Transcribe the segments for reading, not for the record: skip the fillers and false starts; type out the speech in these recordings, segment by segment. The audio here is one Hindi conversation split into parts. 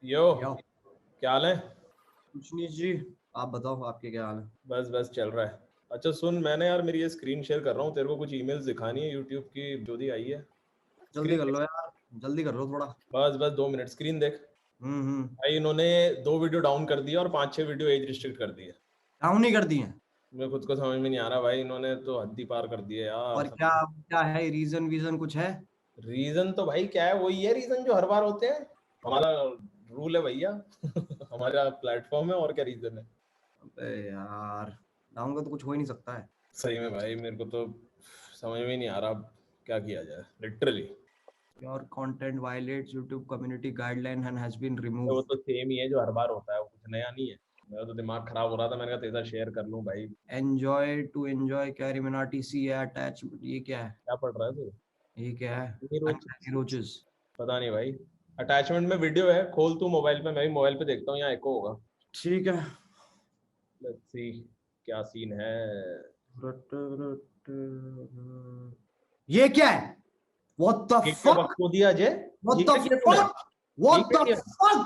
यो यो। क्या हाल है? कुछ नहीं जी, आप बताओ आपके क्या हाल है? बस बस चल रहा है। अच्छा सुन, मैंने यार मेरी ये स्क्रीन शेयर कर रहा हूँ, तेरे को कुछ ईमेल्स दिखानी है यूट्यूब की जो दी आई है। जल्दी कर लो यार, जल्दी कर लो थोड़ा। बस बस 2 मिनट, स्क्रीन देख। हम्म। भाई इन्होंने 2 वीडियो डाउन कर दिया और 5-6 वीडियो एज रिस्ट्रिक्ट कर दिए। डाउन नहीं कर दिए? मैं खुद को समझ में नहीं आ रहा भाई, इन्होंने तो हद ही पार कर दिए यार। और क्या क्या है रीजन वीजन कुछ है? रीजन तो भाई क्या है, वही है रीजन जो हर बार होते हैं। हमारा रूल है भैया हमारा प्लेटफॉर्म है, और क्या रीजन है। अबे यार, डाउन का तो कुछ हो ही नहीं सकता है। सही में भाई मेरे को तो समझ में ही नहीं आ रहा क्या किया जाए literally. Your content violates YouTube community guideline and has been removed. वो तो सेम ही है जो हर बार होता है, वो कुछ नया नहीं है। मेरा तो दिमाग खराब हो रहा था, मैंने कहा तेरे साथ शेयर कर लूं भाई। Enjoy to enjoy Carry Minati सी अटैच, ये क्या है? क्या पढ़ रहा है तू? ये क्या है? रोचेस। पता नहीं भाई। अटैचमेंट में वीडियो है, खोल तू मोबाइल पे, मैं भी मोबाइल पे देखता हूँ, यहाँ एको होगा। ठीक है। लेट्स सी क्या सीन है। ये क्या है? What the fuck? को दिया अजय। What ये the क्या किया तूने? fuck? What क्या the किया? fuck?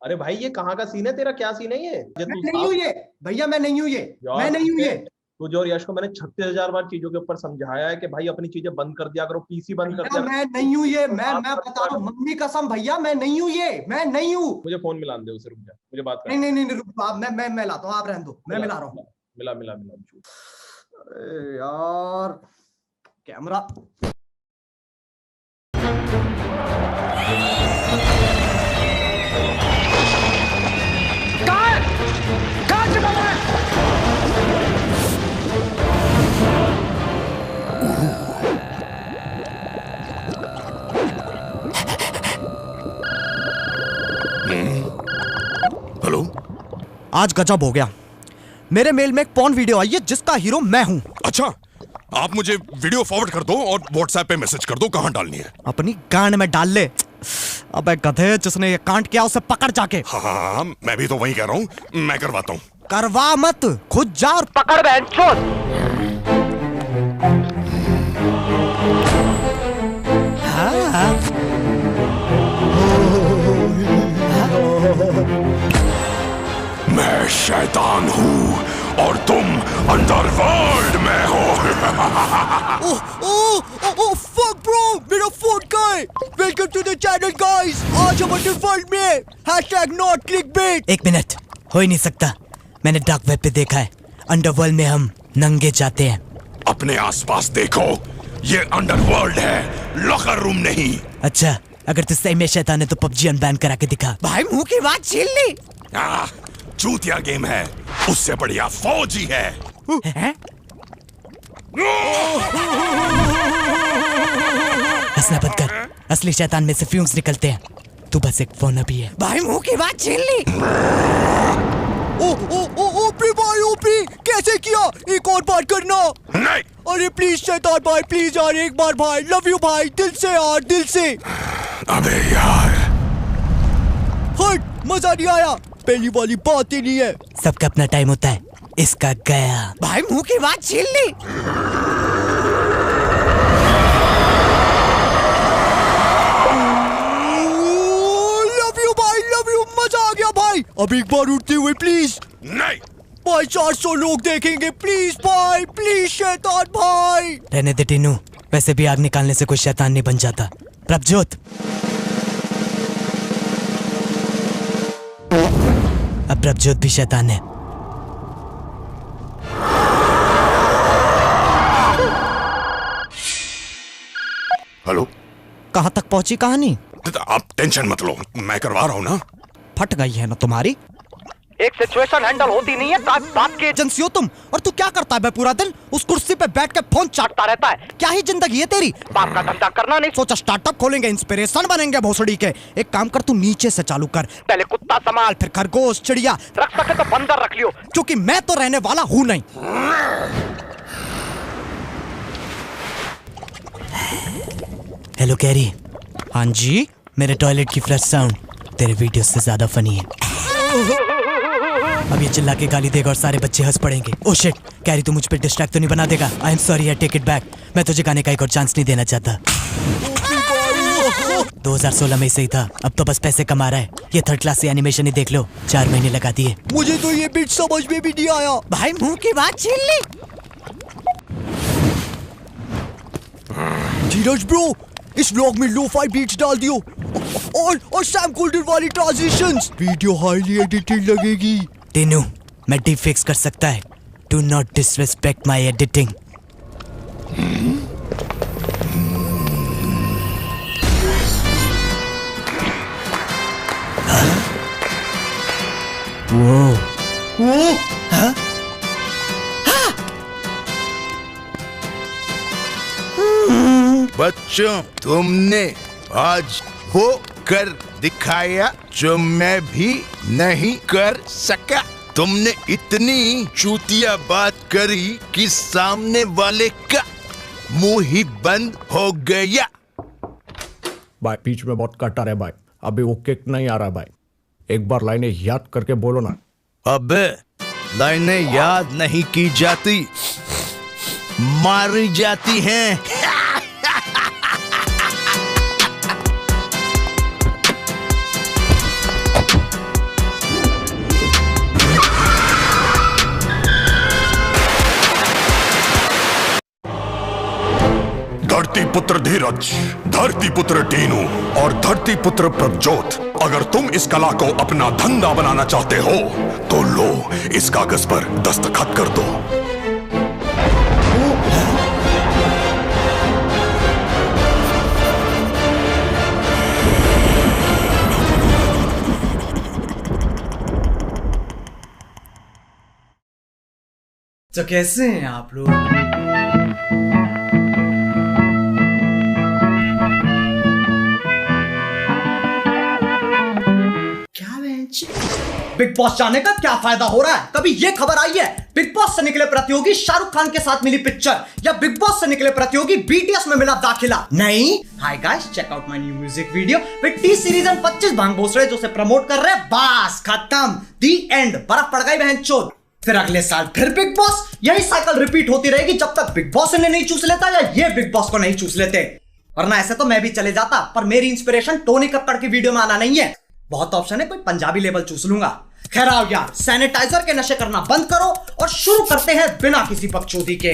अरे भाई ये कहाँ का सीन है तेरा? क्या सीन है ये? मैं नहीं हूँ ये भैया, मैं नहीं हूँ ये, मैं नहीं हूँ ये। तुझे और यश को मैंने 36,000 बार चीजों के ऊपर समझाया है कि भाई अपनी चीजें बंद कर दिया करो, पीसी बंद कर दिया। मैं नहीं हूँ ये, मैं बता रहा हूँ, मम्मी कसम भैया, मैं नहीं हूँ ये, मैं नहीं हूँ। मुझे फोन मिला दे उसे, रुक जा, मुझे बात कर। नहीं रुक, आप मैं लाता हूँ, आप रहने दो, मैं मिला रहा हूँ। मिला। अरे यार कैमरा। हेलो, आज गजब हो गया। मेरे मेल में एक पॉर्न वीडियो आई है जिसका हीरो मैं हूं। अच्छा, आप मुझे वीडियो फॉरवर्ड कर दो और व्हाट्सएप पे मैसेज कर दो कहां डालनी है। अपनी गांड में डाल ले। अबे गधे, जिसने ये कांड किया उसे पकड़ जाके। हाँ, मैं भी तो वही कह रहा हूँ, मैं करवाता हूँ। करवा मत, खुद जा और पकड़ बहनचोद। मैं शैतान हूँ और तुम अंडरवर्ल्ड में हो। ओह फक ब्रो, मेरा फोन का है। Welcome to the channel guys. आज हम अंडरवर्ल्ड में #not clickbait। एक मिनट, हो ही नहीं सकता। मैंने डार्क वेब पे देखा है, अंडरवर्ल्ड में हम नंगे जाते हैं। अपने आसपास देखो, ये अंडरवर्ल्ड है, लॉकर रूम नहीं। अच्छा, अगर तू सही में शैतान है तो पबजी अनबैन करा के दिखा। भाई मुंह की बात छीन ली। चूतिया गेम है, उससे बढ़िया फौजी है। हंसना बंद कर, असली शैतान में से फ्यूम्स निकलते हैं। तू बस एक फोन अभी है। भाई मुंह की बात छीन ली। ओपी भाई, ओपी कैसे किया? एक और बार करना। नहीं। अरे प्लीज शैतान भाई, प्लीज यार, एक बार भाई, लव यू भाई, दिल से यार, दिल से। अबे यार, हट, मजा नहीं आया। पहली वाली बात ही नहीं है। सबका अपना टाइम होता है, इसका गया। भाई मुंह की बात छीन ली। लव यू भाई, लव यू, मजा आ गया भाई। अब एक बार उठते हुए प्लीज। नहीं भाई, 400 लोग देखेंगे, प्लीज भाई, प्लीज शैतान भाई। रहने दे टीनू, वैसे भी आग निकालने से कोई शैतान नहीं बन जाता। प्रभजोत, अब प्रभजोत भी शैतान है। हेलो, कहाँ तक पहुंची कहानी? आप टेंशन मत लो, मैं करवा रहा हूँ ना। फट गई है ना तुम्हारी। एक सिचुएशन हैंडल होती नहीं है, बात के एजेंसी हो तुम। और तू क्या करता है बे पूरा दिन? उस कुर्सी पे बैठ के फोन चाटता रहता है। क्या ही जिंदगी है तेरी? बाप का धंधा करना नहीं सोचा, स्टार्टअप खोलेंगे, इंस्पिरेशन बनेंगे भोसड़ी के। एक काम कर, तू नीचे से चालू कर। पहले कुत्ता संभाल, फिर खरगोश, चिड़िया, रख सके तो बंदर रख लियो, क्योंकि मैं तो रहने वाला हूँ नहीं। Hello carry. हाँ जी, मेरे टॉयलेट की फ्लश साउंड तेरे वीडियो से ज्यादा फनी है। अब ये चिल्ला के गाली देगा और सारे बच्चे हंस पड़ेंगे। ओह शिट, कैरी तू मुझ पे डिस्ट्रैक्ट तो नहीं बना देगा? I am sorry, I take it back. मैं तुझे गाने का एक और चांस नहीं देना चाहता। 2016 में सही था, अब तो बस पैसे कमा रहा है। ये थर्ड क्लास से एनिमेशन ही देख लो, 4 महीने लगा दिए। मुझे तो ये बीट समझ में भी नहीं आया। भाई मुंह की बात छीन ली। धीरज ब्रो, इस व्लॉग में लो-फाई बीट्स डाल दियो और सैम गोल्डन वाली ट्रांजिशंस। वीडियो हाईली एडिटेड लगेगी। टीनू, मैं डीप फिक्स कर सकता है। Do not disrespect my editing. बच्चों, तुमने आज वो कर दिखाया जो मैं भी नहीं कर सका। तुमने इतनी चूतिया बात करी कि सामने वाले का मुंह ही बंद हो गया। भाई बीच में बहुत कट आ रहा है भाई, अभी वो किक नहीं आ रहा भाई। एक बार लाइनें याद करके बोलो ना। अबे लाइनें याद नहीं की जाती, मारी जाती हैं। धरती पुत्र धीरज, धरती पुत्र टीनू और धरती पुत्र प्रभजोत, अगर तुम इस कला को अपना धंधा बनाना चाहते हो तो लो, इस कागज पर दस्तखत कर दो। तो कैसे हैं आप लोग? बिग बॉस जाने का क्या फायदा हो रहा है? कभी ये खबर आई है बिग बॉस से निकले प्रतियोगी शाहरुख खान के साथ मिली पिक्चर, या बिग बॉस से निकले प्रतियोगी बीटीएस में मिला दाखिला? नहीं। Hi guys, check out my new music video with T Series and 25 भांग भोसड़े जो से प्रमोट कर रहे हैं। बस खत्म, दी एंड। बर्फ पड़ गई बहनचोद। फिर अगले साल फिर बिग बॉस। यही साइकिल रिपीट होती रहेगी जब तक बिग बॉस इन्हें नहीं चूस लेता या ये बिग बॉस को नहीं चूस लेते। वरना ऐसे तो मैं भी चले जाता, पर मेरी इंस्पिरेशन टोनी कक्कड़ की वीडियो में आना नहीं है। बहुत ऑप्शन है, कोई पंजाबी लेवल चूस लूंगा। खैर आओ यार, सैनिटाइजर के नशे करना बंद करो और शुरू करते हैं बिना किसी बकचोदी के।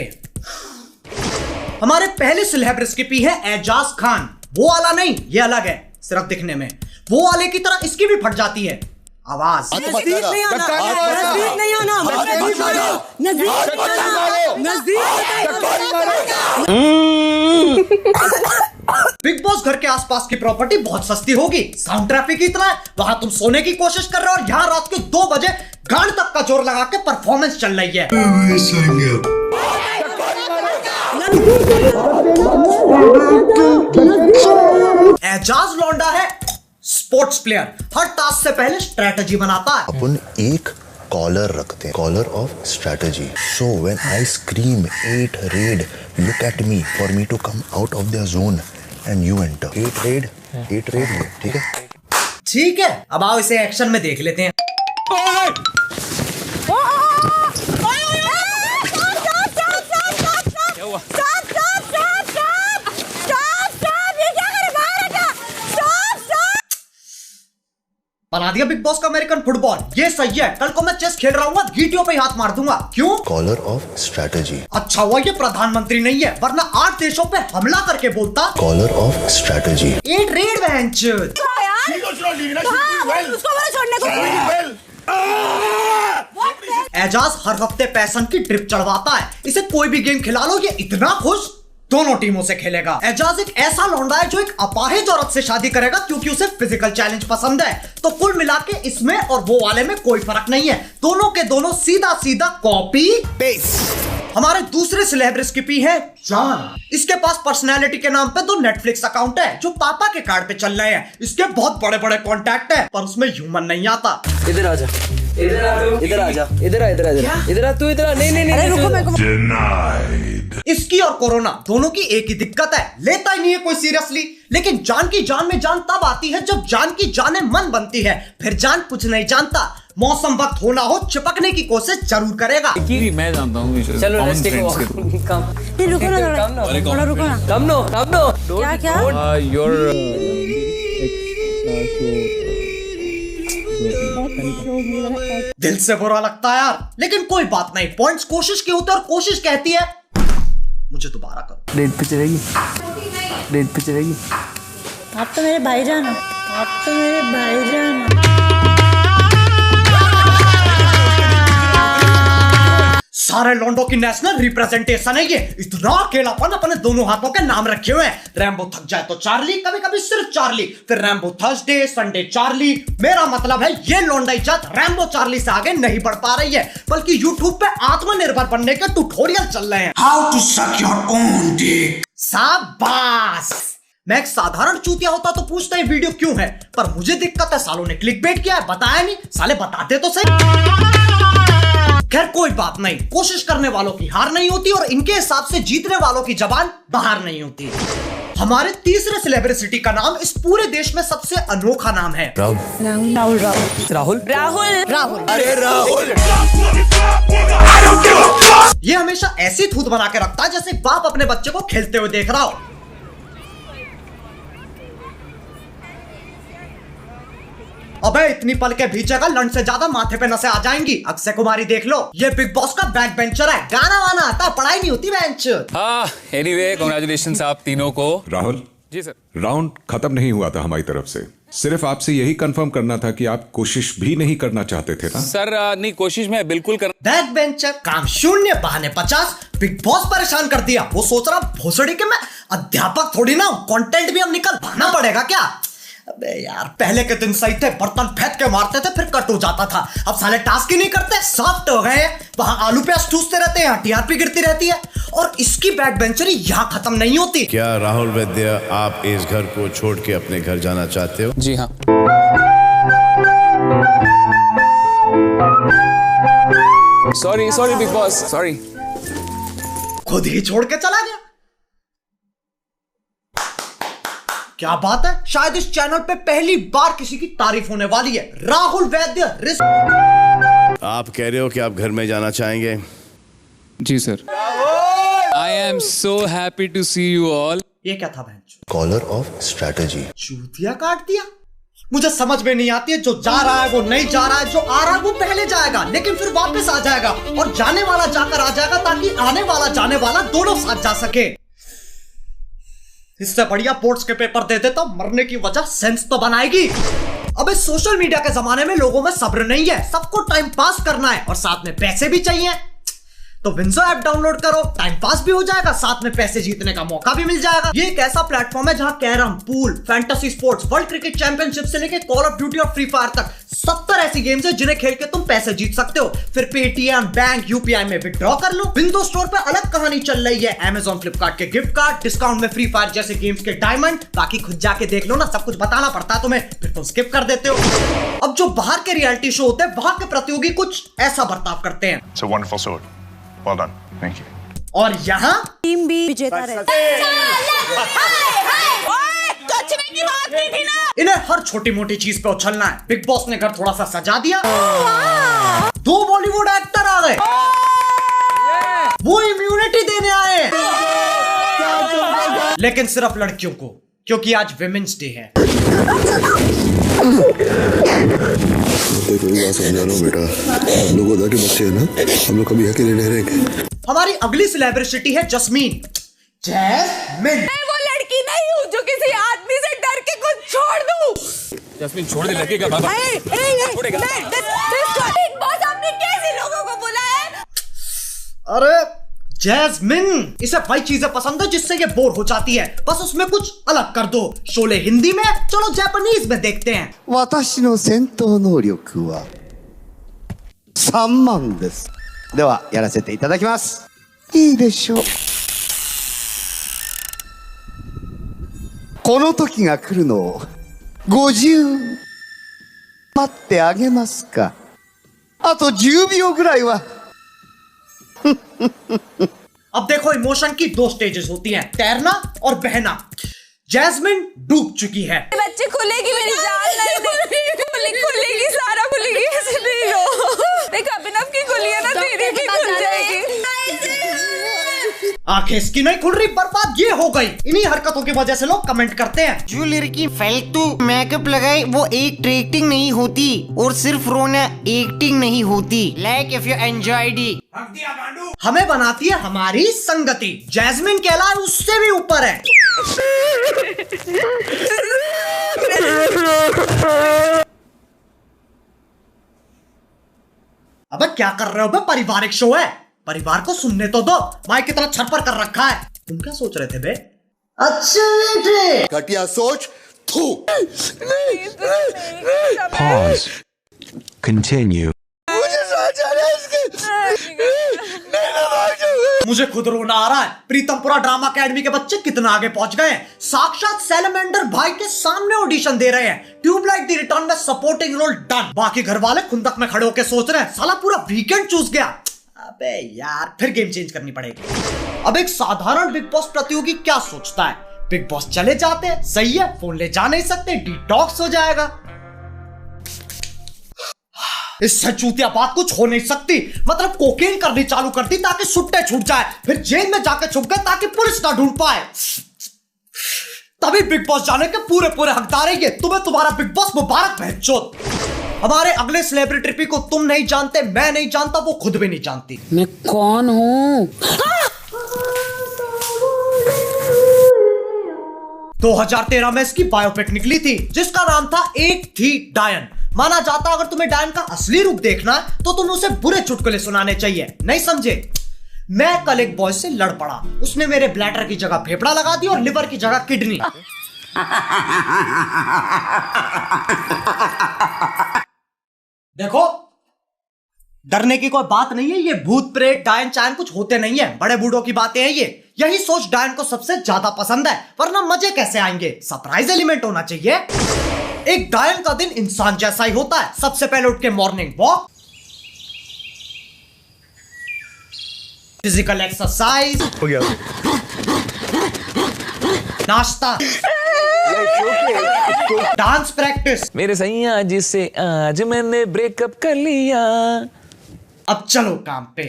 हमारे पहले सेलेब रेसिपी है एजाज खान। वो वाला नहीं, ये अलग है, सिर्फ दिखने में। वो वाले की तरह इसकी भी फट जाती है आवाज। नजदीक नहीं आना, नजदीक नहीं आना, बिग बॉस घर के आसपास की प्रॉपर्टी बहुत सस्ती होगी, साउंड ट्रैफिक इतना है, वहां तुम सोने की कोशिश कर रहे हो और यहाँ रात के 2 बजे गांड तक का जोर लगा के परफॉर्मेंस चल रही है। एजाज लौंडा है स्पोर्ट्स प्लेयर, हर टास्क से पहले स्ट्रेटजी बनाता है। अपन एक कॉलर रखते हैं, collar of strategy. So when I scream 8 red, look at me for me to come out of the zone and you enter. 8 red, ठीक है? ठीक है, अब आओ इसे एक्शन में देख लेते हैं। बना दिया बिग बॉस का अमेरिकन फुटबॉल, ये सही है। कल को मैं चेस खेल रहा हूँ, गीटियों पे हाथ मार दूंगा। क्यों? Collar of strategy. अच्छा हुआ ये प्रधानमंत्री नहीं है, वरना 8 देशों पे हमला करके बोलता। Collar of strategy. 8 रेड बहनचोद। एजाज हर हफ्ते पैसन की ट्रिप चढ़वाता है। इसे कोई भी गेम खिला लो, ये इतना खुश दोनों टीमों से खेलेगा। एजाज एक ऐसा लौंडा है जो एक अपाहिज औरत से शादी करेगा क्योंकि उसे फिजिकल चैलेंज पसंद है। तो कुल मिला के इसमें और वो वाले में कोई फर्क नहीं है, दोनों के दोनों सीधा सीधा कॉपी पेस्ट। हमारे दूसरे सेलेब रेसिपी है जॉन। इसके पास पर्सनैलिटी के नाम पे 2 नेटफ्लिक्स अकाउंट है जो पापा के कार्ड पे चल रहे हैं। इसके बहुत बड़े बड़े कॉन्टैक्ट है, पर उसमें ह्यूमन नहीं आता। इधर आजा, इधर आ, इधर आ, इधर आ, तू इधर आ। नहीं, रुको मेरे को। इसकी और कोरोना दोनों की एक ही दिक्कत है, लेता ही नहीं है कोई सीरियसली। लेकिन जान की जान में जान तब आती है जब जान की जाने मन बनती है। फिर जान कुछ नहीं जानता, मौसम वक्त होना हो चिपकने की कोशिश जरूर करेगा। मैं जानता हूँ। चलो रुको ना, कम नो। क्या दिल से बुरा लगता है यार, लेकिन कोई बात नहीं, पॉइंट्स कोशिश की होते और कोशिश कहती है मुझे दोबारा करो। डेट पे चलेगी, डेट पे चलेगी। आप तो मेरे भाईजान हो, आप तो मेरे भाईजान हो। सारे लॉन्डो की नेशनल रिप्रेजेंटेशन है ये। इतना अकेलापन अपने दोनों हाथों के नाम रखे हुए हैं। रैम्बो थक जाए तो चार्ली, कभी कभी सिर्फ चार्ली, फिर रैम्बो थर्सडे, संडे चार्ली। मेरा मतलब है ये लॉन्डा इज्जत रैम्बो चार्ली से आगे नहीं बढ़ पा रही है, बल्कि यूट्यूब पे आत्मनिर्भर बनने के ट्यूटोरियल चल रहे हैं। How to suck your own dick. शाबाश। मैं एक साधारण चूतिया होता तो पूछता ये वीडियो क्यों है, पर मुझे दिक्कत है सालों ने क्लिकबेट किया है, बताया नहीं। साले बताते तो सही। खैर कोई बात नहीं, कोशिश करने वालों की हार नहीं होती और इनके हिसाब से जीतने वालों की जबान बाहर नहीं होती। हमारे तीसरे सेलिब्रिटी का नाम इस पूरे देश में सबसे अनोखा नाम है राहुल। अरे राहुल, ये हमेशा ऐसी थूत बना के रखता है जैसे बाप अपने बच्चे को खेलते हुए देख रहा हो। अबे इतनी पल के भीचेगा लंड से ज्यादा माथे पे नसें आ जाएंगी। अक्षय कुमारी देख लो, ये बिग बॉस का बैक बेंचर है, गाना वाना आता, पढ़ाई नहीं होती बेंच। एनीवे कांग्रेचुलेशंस आप तीनों को। राहुल जी सर। राउंड खत्म नहीं हुआ था हमारी तरफ से, सिर्फ आपसे यही कंफर्म करना था कि आप कोशिश भी नहीं करना चाहते थे ना? सर नहीं, कोशिश में बिल्कुल कर। बैक बेंचर, काम शून्य, बहाने 50। बिग बॉस परेशान कर दिया। वो सोच रहा भोसड़ी के मैं अध्यापक थोड़ी ना हूं, कंटेंट भी हम निकल भाना पड़ेगा क्या। अबे यार पहले के दिन सही थे, बर्तन फेंक के मारते थे फिर कट हो जाता था। अब साले टास्क ही नहीं करते, सॉफ्ट हो गए। वहां आलू प्याज ठूसते रहते हैं, टीआरपी गिरती रहती है और इसकी बैक बेंचरी यहाँ खत्म नहीं होती। क्या राहुल वैद्य आप इस घर को छोड़ के अपने घर जाना चाहते हो? जी हाँ। Sorry big boss, sorry. खुद ही छोड़ के चला गया। क्या बात है, शायद इस चैनल पे पहली बार किसी की तारीफ होने वाली है। राहुल वैद्य आप कह रहे हो कि आप घर में जाना चाहेंगे? जी sir. I am so happy to see you all. ये क्या था बहन? Collar of strategy. चूतिया काट दिया। मुझे समझ में नहीं आती है, जो जा रहा है वो नहीं जा रहा है, जो आ रहा है वो पहले जाएगा लेकिन फिर वापस आ जाएगा, और जाने वाला जाकर आ जाएगा ताकि आने वाला जाने वाला दोनों साथ जा सके। इससे बढ़िया बोर्ड्स के पेपर दे दे तो मरने की वजह सेंस तो बनाएगी। अब इस सोशल मीडिया के जमाने में लोगों में सब्र नहीं है, सबको टाइम पास करना है और साथ में पैसे भी चाहिए। तो विंजो ऐप डाउनलोड करो, टाइम पास भी हो जाएगा, साथ में पैसे जीतने का मौका भी मिल जाएगा। ये एक ऐसा प्लेटफॉर्म है जहां carrom, pool, fantasy sports, world cricket championship से लेकर कॉल ऑफ ड्यूटी और फ्री फायर तक 70 ऐसी गेम्स है जिन्हें खेल के तुम पैसे जीत सकते हो। फिर पेटीएम, बैंक, यूपीआई में विड्रॉ कर लो। विंडो स्टोर पे अलग कहानी चल रही है, अमेजॉन, फ्लिपकार्ट के गिफ्ट कार्ड, डिस्काउंट में फ्री फायर जैसे गेम्स के डायमंड। बाकी खुद जाके देख लो ना, सब कुछ बताना पड़ता है तुम्हें, फिर तुम स्किप कर देते हो। अब जो बाहर के रियलिटी शो होते हैं वहां के प्रतियोगी कुछ ऐसा बर्ताव करते हैं। It's a wonderful sword. Well done. Thank you. और यहाँ टीम भी विजेता रहती है। इन्हें हर छोटी मोटी चीज पे उछलना है। बिग बॉस ने घर थोड़ा सा सजा दिया, 2 बॉलीवुड एक्टर आ गए, वो इम्यूनिटी देने आए, लेकिन सिर्फ लड़कियों को, क्योंकि आज विमेंस डे है। कोई बात समझा लो बेटा, हम लोग उधर के बच्चे हैं ना, हम लोग कभी अकेले नहीं रहेंगे। हमारी अगली सेलिब्रिटी है जस्मीन। जैस्मिन। मैं वो लड़की नहीं हूँ जो किसी आदमी से डर के कुछ छोड़ दूँ। जस्मीन छोड़ दे, लगेगा बाबा। बिग बॉस आपने कैसे लोगों को बुलाया है? अरे जैस्मिन, इसे वही चीजें पसंद है जिससे ये बोर हो जाती है, बस उसमें कुछ अलग कर दो। शोले हिंदी में, चलो जापानीज में देखते हैं। 私の戦闘能力は3万です。ではやらせていただきます。いいでしょう。この時が来るのを50待ってあげますか。あと10秒ぐらいは。अब देखो, इमोशन की 2 स्टेजेस होती हैं, तैरना और बहना। जैस्मिन डूब चुकी है। बच्चे खुलेगी मेरी जान नहीं, खुलेगी सारा खुलेगी, ऐसे नहीं लो। देख अभिनव की खुली है ना, तेरी भी खुल जाएगी। आंखें इसकी नहीं खुल रही, बर्बाद ये हो गई। इन्हीं हरकतों की वजह से लोग कमेंट करते हैं। जो लड़की फालतू मेकअप लगाए वो एक्टिंग नहीं होती, और सिर्फ रोना एक्टिंग नहीं होती। Like if you enjoyed it. हमें बनाती है हमारी संगति। जैस्मिन कहलाए उससे भी ऊपर है। अबे क्या कर रहे हो बे? पारिवारिक शो है, परिवार को सुनने तो दो। माइक कितना छरपर कर रखा है। तुम क्या सोच रहे थे बे? अच्छा बेटे, घटिया सोच। थू। Pause. Continue. मुझे खुद रोना आ रहा है। प्रीतमपुरा ड्रामा अकेडमी के बच्चे कितना आगे पहुंच गए हैं। साक्षात सैलमेंडर भाई के सामने ऑडिशन दे रहे हैं। ट्यूबलाइट द रिटर्न में सपोर्टिंग रोल डन। बाकी घर वाले खुंदक में खड़े होकर सोच रहे हैं साला पूरा वीकेंड चूस गया। अबे यार, फिर गेम चेंज करनी पड़ेगी। अब एक साधारण बिग बॉस प्रतियोगी क्या सोचता है? बिग बॉस चले जाते हैं, सही है, फोन ले जा नहीं सकते, डिटॉक्स हो जाएगा। इससे चूतिया बात कुछ हो नहीं सकती। मतलब कोकेन करनी चालू कर दी ताकि सुट्टे छूट जाए, फिर जेल में जाके छुप गए ताकि पुलिस ना ढूंढ पाए। तभी बिग बॉस जाने के पूरे पूरे हकदार है ये। तुम्हें तुम्हारा बिग बॉस मुबारक बहनचोद। हमारे अगले सेलिब्रिटी को तुम नहीं जानते, मैं नहीं जानता, वो खुद भी नहीं जानती। मैं कौन हूँ? 2013 में इसकी बायोपिक निकली थी जिसका नाम था एक थी डायन। माना जाता अगर तुम्हें डायन का असली रूप देखना है तो तुम्हें उसे बुरे चुटकुले सुनाने चाहिए। नहीं समझे? मैं कल एक बॉय से लड़ पड़ा। उसने मेरे ब्लैडर की जगह फेफड़ा लगा दी और लिवर की जगह किडनी। देखो, डरने की कोई बात नहीं है। ये भूत प्रेत डायन चायन कुछ होते नहीं है, बड़े बूढ़ों की बातें हैं ये। यही सोच डायन को सबसे ज्यादा पसंद है, वरना मजे कैसे आएंगे? सरप्राइज एलिमेंट होना चाहिए। एक डायन का दिन इंसान जैसा ही होता है। सबसे पहले उठ के मॉर्निंग वॉक, फिजिकल एक्सरसाइज हो गया, नाश्ता, डांस प्रैक्टिस। मेरे सैया जिससे आज मैंने ब्रेकअप कर लिया। अब चलो काम पे।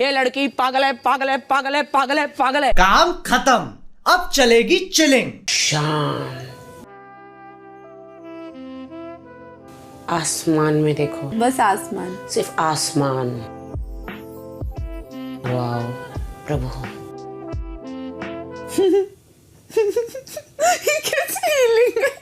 ये लड़की पागल है, पागल है, पागल है, पागल है, पागल है। काम खत्म, अब चलेगी चिलिंग। शाम आसमान में देखो, बस आसमान, सिर्फ आसमान। वाह प्रभु। कैसी फीलिंग है?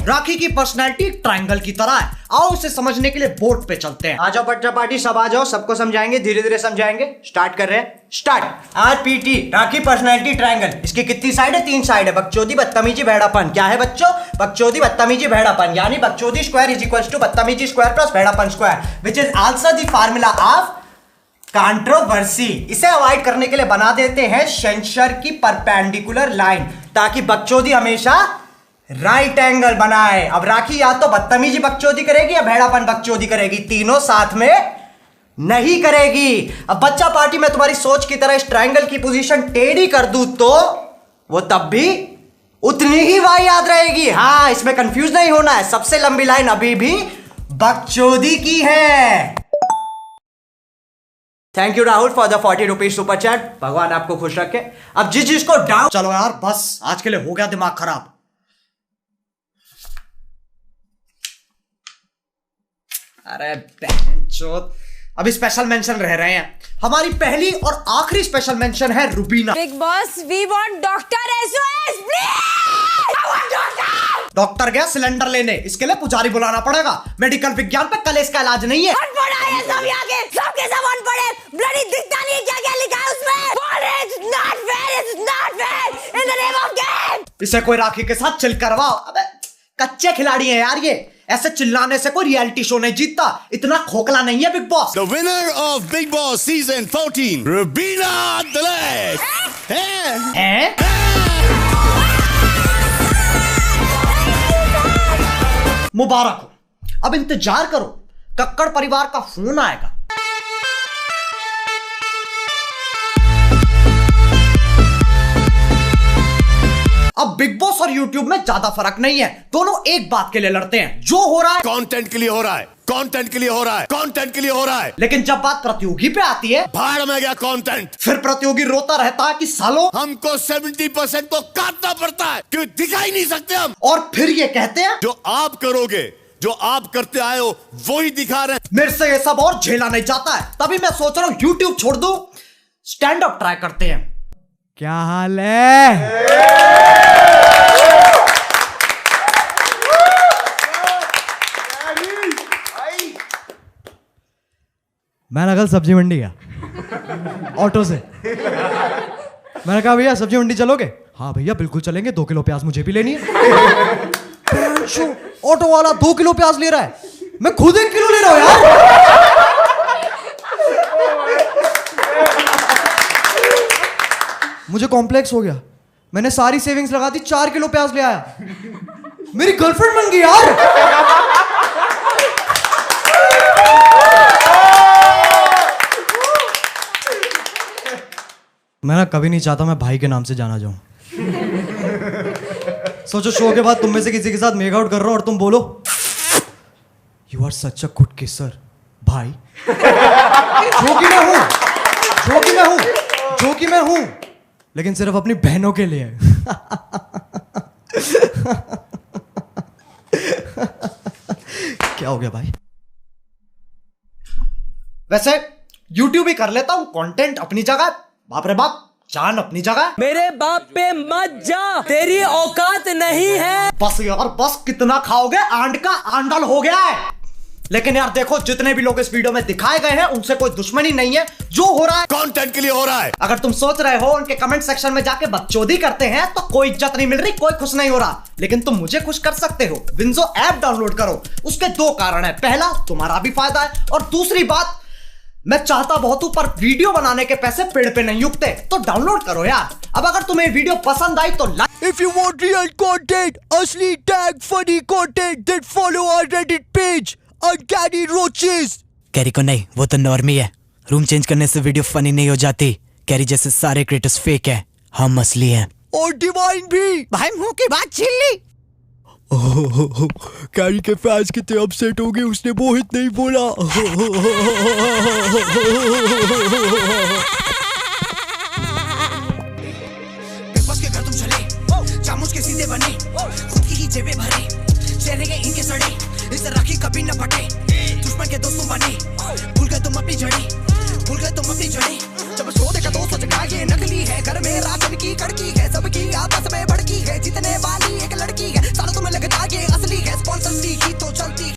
राखी की पर्सनैलिटी ट्रायंगल की तरह है। आओ इसे समझने के लिए बोर्ड पे चलते हैं। आ जाओ बच्चा पार्टी, सब आ जाओ, सबको समझाएंगे, धीरे धीरे समझाएंगे। स्टार्ट कर रहे हैं। स्टार्ट। आरपीटी, राखी पर्सनैलिटी ट्रायंगल। इसकी कितनी साइड है? 3 साइड है। बकचोदी, बदतमीजी, भेड़ापन। क्या है बच्चों? बकचोदी, बदतमीजी, भेड़ापन। यानी बकचोदी स्क्वायर इज इक्वल टू बदतमीजी स्क्वायर प्लस भेड़ापन square, which is also the formula of controversy. इसे अवॉइड करने के लिए बना देते हैं सेंसर की परपेंडिकुलर लाइन, ताकि बकचोदी हमेशा राइट एंगल बनाए। अब राखी या तो बदतमीजी बकचोदी करेगी या भेड़ापन बकचोदी करेगी, तीनों साथ में नहीं करेगी। अब बच्चा पार्टी में तुम्हारी सोच की तरह इस ट्रायंगल की पोजीशन टेढ़ी कर दूं तो वो तब भी उतनी ही वाई याद रहेगी। हाँ, इसमें कंफ्यूज नहीं होना है। सबसे लंबी लाइन अभी भी बकचोदी की है। Thank you Rahul for the 40 rupees super chat. भगवान आपको खुश रखे। अब जिसको डाउट, चलो यार बस, आज के लिए हो गया दिमाग खराब। अरे बहनचोद, अभी स्पेशल मेंशन रह रहे हैं। हमारी पहली और आखिरी स्पेशल मेंशन है Rubina. Bigg Boss, we want doctor SOS please. I want doctor. Doctor गया सिलेंडर लेने, इसके लिए पुजारी बुलाना पड़ेगा। मेडिकल विज्ञान पे कल इसका इलाज नहीं है। अनपढ़ है सब यहाँ के, सबके सब अनपढ़ है। ब्लडी दिखता नहीं क्या क्या लिखा है उसमें। It's not fair, it's not fair in the name of game। इसे कोई राखी के साथ चिल करवाओ। अबे कच्चे खिलाड़ी हैं यार ये, ऐसे चिल्लाने से कोई रियलिटी शो नहीं जीतता। इतना खोखला नहीं है big boss. The winner of Big Boss Season 14, Rubina Dalek. हैं? मुबारक हो। अब इंतजार करो, कक्कड़ परिवार का फोन आएगा। अब बिग बॉस और यूट्यूब में ज्यादा फर्क नहीं है, दोनों एक बात के लिए लड़ते हैं। जो हो रहा है कंटेंट के लिए हो रहा है, कंटेंट के लिए हो रहा है, कंटेंट के लिए हो रहा है। लेकिन जब बात प्रतियोगी पे आती है, भाड़ में गया कंटेंट। फिर प्रतियोगी रोता रहता है कि सालों हमको 70% को काटना पड़ता है क्यों दिखाई नहीं सकते हम। और फिर ये कहते हैं जो आप करोगे, जो आप करते आए हो वो ही दिखा रहे हैं। मेरे से ये सब और झेला नहीं जाता है, तभी मैं सोच रहा हूँ YouTube छोड़ दूं, स्टैंड अप ट्राई करते हैं। क्या हाल है? मैंने कल सब्जी मंडी गया ऑटो से। मैंने कहा भैया सब्जी मंडी चलोगे? हाँ भैया बिल्कुल चलेंगे, 2 किलो प्याज मुझे भी लेनी है। ऑटो वाला 2 किलो प्याज ले रहा है, मैं खुद 1 किलो ले रहा हूं यार। मुझे कॉम्प्लेक्स हो गया, मैंने सारी सेविंग्स लगा दी, 4 किलो प्याज ले आया। मेरी गर्लफ्रेंड बन गई यार। मैं कभी नहीं चाहता मैं भाई के नाम से जाना जाऊं। सोचो शो के बाद तुम में से किसी के साथ मेक आउट कर रहा हूं और तुम बोलो you are such a good kisser भाई। जो कि मैं हूं, लेकिन सिर्फ अपनी बहनों के लिए। क्या हो गया भाई? वैसे YouTube ही कर लेता हूं, कंटेंट अपनी जगह, बाप रे बाप, जान अपनी जगह। मेरे बाप पे मत जा, तेरी औकात नहीं है। बस यार बस, कितना खाओगे? आंड का आंडल हो गया है। लेकिन यार देखो, जितने भी लोग इस वीडियो में दिखाए गए हैं उनसे कोई दुश्मनी नहीं है, जो हो रहा है कंटेंट के लिए हो रहा है। अगर तुम सोच रहे हो उनके कमेंट सेक्शन में जाके बकचोदी करते हैं तो कोई इज्जत नहीं मिल रही, कोई खुश नहीं हो रहा, लेकिन तुम मुझे खुश कर सकते हो। विंजो ऐप डाउनलोड करो। उसके 2 कारण है, पहला तुम्हारा भी फायदा है, और दूसरी बात, मैं चाहता बहुत हूं पर वीडियो बनाने के पैसे पेड़ पे नहीं उगते, तो डाउनलोड करो यार। अब अगर तुम्हें वीडियो पसंद आई तो If you want real content, असली tag funny content, then follow our Reddit page, Uncanny Roaches। Carry को नहीं, वो तो नॉर्मी है। रूम चेंज करने से वीडियो फनी नहीं हो जाती। कैरी जैसे सारे क्रिएटर्स फेक है, हम असली हैं। और डिवाइन भी। भाई मुंह की बात छीन ली। कैरी के फैंस कितने अपसेट हो गए, उसने मोहित नहीं बोला। बस के घर तुम चले, चामुच के सीधे बने, खुद की ही जेबें भरे, चले गए इनके सड़े, इस राखी कभी न फटे।